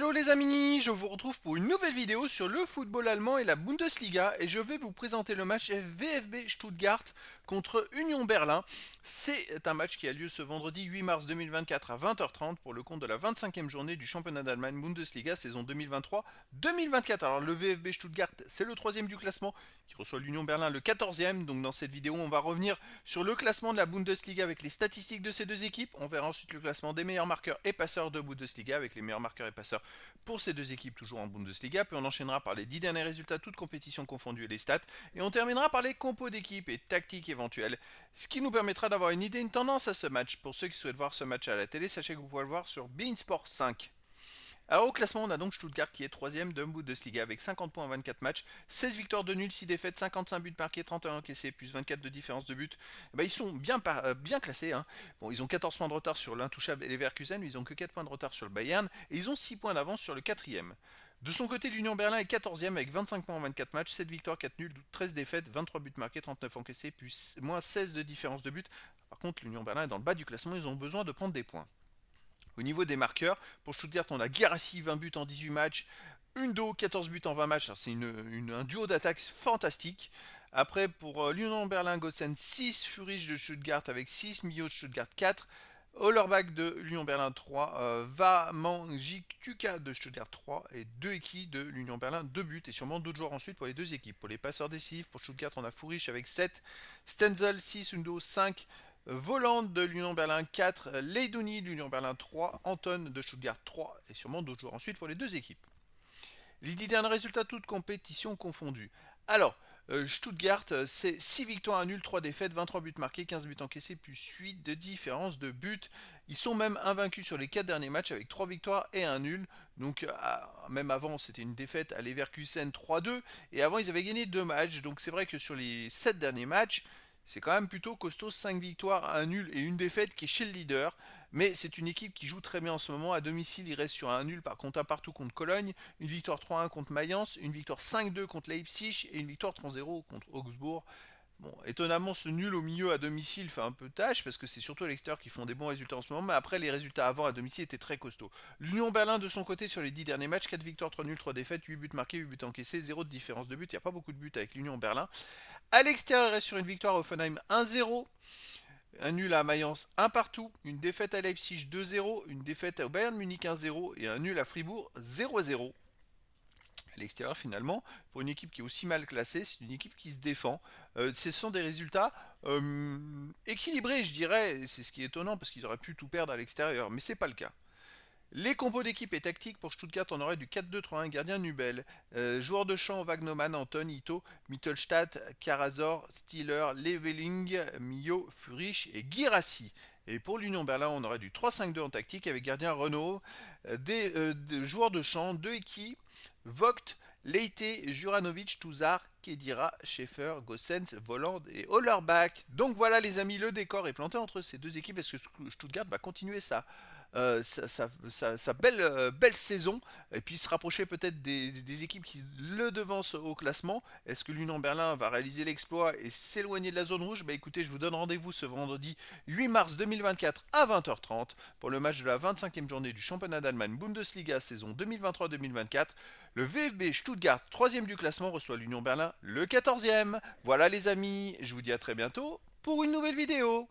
Hello les amis, je vous retrouve pour une nouvelle vidéo sur le football allemand et la Bundesliga et je vais vous présenter le match VfB Stuttgart contre Union Berlin. C'est un match qui a lieu ce vendredi 8 mars 2024 à 20h30 pour le compte de la 25e journée du championnat d'Allemagne Bundesliga saison 2023-2024. Alors le VfB Stuttgart c'est le troisième du classement qui reçoit l'Union Berlin le 14e. Donc dans cette vidéo on va revenir sur le classement de la Bundesliga avec les statistiques de ces deux équipes. On verra ensuite le classement des meilleurs marqueurs et passeurs de Bundesliga avec les meilleurs marqueurs et passeurs pour ces deux équipes toujours en Bundesliga, puis on enchaînera par les 10 derniers résultats, toutes compétitions confondues et les stats, et on terminera par les compos d'équipes et tactiques éventuelles, ce qui nous permettra d'avoir une idée, une tendance à ce match. Pour ceux qui souhaitent voir ce match à la télé, sachez que vous pouvez le voir sur beIN Sport 5. Alors au classement, on a donc Stuttgart qui est 3ème de Bundesliga avec 50 points en 24 matchs, 16 victoires de nul, 6 défaites, 55 buts marqués, 31 encaissés, plus 24 de différence de but. Ils sont bien classés. Hein. Bon, ils ont 14 points de retard sur l'intouchable Leverkusen, mais ils ont que 4 points de retard sur le Bayern, et ils ont 6 points d'avance sur le 4ème. De son côté, l'Union Berlin est 14ème avec 25 points en 24 matchs, 7 victoires, 4 nuls, 13 défaites, 23 buts marqués, 39 encaissés, plus moins 16 de différence de but. Par contre, l'Union Berlin est dans le bas du classement, ils ont besoin de prendre des points. Au niveau des marqueurs, pour Stuttgart, on a Guirassy, 20 buts en 18 matchs, Undo, 14 buts en 20 matchs. C'est un duo d'attaque fantastique. Après, pour l'Union Berlin, Gossen 6, Furich de Stuttgart avec 6, Millau de Stuttgart 4, Hollerbach de l'Union Berlin 3, Vamangituka de Stuttgart 3 et 2 Eki de l'Union Berlin 2 buts et sûrement d'autres joueurs ensuite pour les deux équipes. Pour les passeurs décisifs, pour Stuttgart on a Furich avec 7, Stenzel 6, Undo 5, Voland de l'Union Berlin 4, Leidouni de l'Union Berlin 3, Anton de Stuttgart 3 et sûrement d'autres joueurs ensuite pour les deux équipes. Les 10 derniers résultats, toutes compétitions confondues. Alors, Stuttgart, c'est 6 victoires, 1 nul, 3 défaites, 23 buts marqués, 15 buts encaissés, plus 8 de différence de but. Ils sont même invaincus sur les 4 derniers matchs avec 3 victoires et 1 nul. Donc, même avant, c'était une défaite à Leverkusen 3-2. Et avant, ils avaient gagné 2 matchs. Donc, c'est vrai que sur les 7 derniers matchs, c'est quand même plutôt costaud, 5 victoires, 1 nul et une défaite qui est chez le leader. Mais c'est une équipe qui joue très bien en ce moment. À domicile, il reste sur un nul par contre un partout contre Cologne, une victoire 3-1 contre Mayence, une victoire 5-2 contre Leipzig et une victoire 3-0 contre Augsbourg. Bon, étonnamment, ce nul au milieu à domicile fait un peu tâche parce que c'est surtout à l'extérieur qui font des bons résultats en ce moment. Mais après, les résultats avant à domicile étaient très costauds. L'Union Berlin, de son côté, sur les 10 derniers matchs, 4 victoires, 3 nuls, 3 défaites, 8 buts marqués, 8 buts encaissés, 0 de différence de but. Il n'y a pas beaucoup de buts avec l'Union Berlin. À l'extérieur, il reste sur une victoire à Offenheim 1-0. Un nul à Mayence, un partout, une défaite à Leipzig 2-0, une défaite au Bayern Munich 1-0 et un nul à Fribourg 0-0. À l'extérieur finalement, pour une équipe qui est aussi mal classée, c'est une équipe qui se défend. Ce sont des résultats équilibrés, je dirais. C'est ce qui est étonnant parce qu'ils auraient pu tout perdre à l'extérieur, mais c'est pas le cas. Les compos d'équipe et tactiques pour Stuttgart, on aurait du 4-2-3-1, gardien Nubel, joueur de champ Wagnoman, Anton, Ito, Mittelstadt, Karazor, Stiller, Leveling, Mio, Furich et Guirassy. Et pour l'Union Berlin, on aurait du 3-5-2 en tactique avec gardien Renault, des joueurs de champ, De Eki, Vogt, Leite, Juranovic, Touzard, Kedira, Schaeffer, Gossens, Voland et Hollerbach. Donc voilà les amis, le décor est planté entre ces deux équipes. Est-ce que Stuttgart va continuer sa belle saison et puis se rapprocher peut-être des équipes qui le devancent au classement? Est-ce que l'Union Berlin va réaliser l'exploit et s'éloigner de la zone rouge? Écoutez, je vous donne rendez-vous ce vendredi 8 mars 2024 à 20h30 pour le match de la 25e journée du championnat d'Allemagne Bundesliga saison 2023-2024. Le VfB Stuttgart, 3ème du classement, reçoit l'Union Berlin, le 14e. Voilà les amis, je vous dis à très bientôt pour une nouvelle vidéo.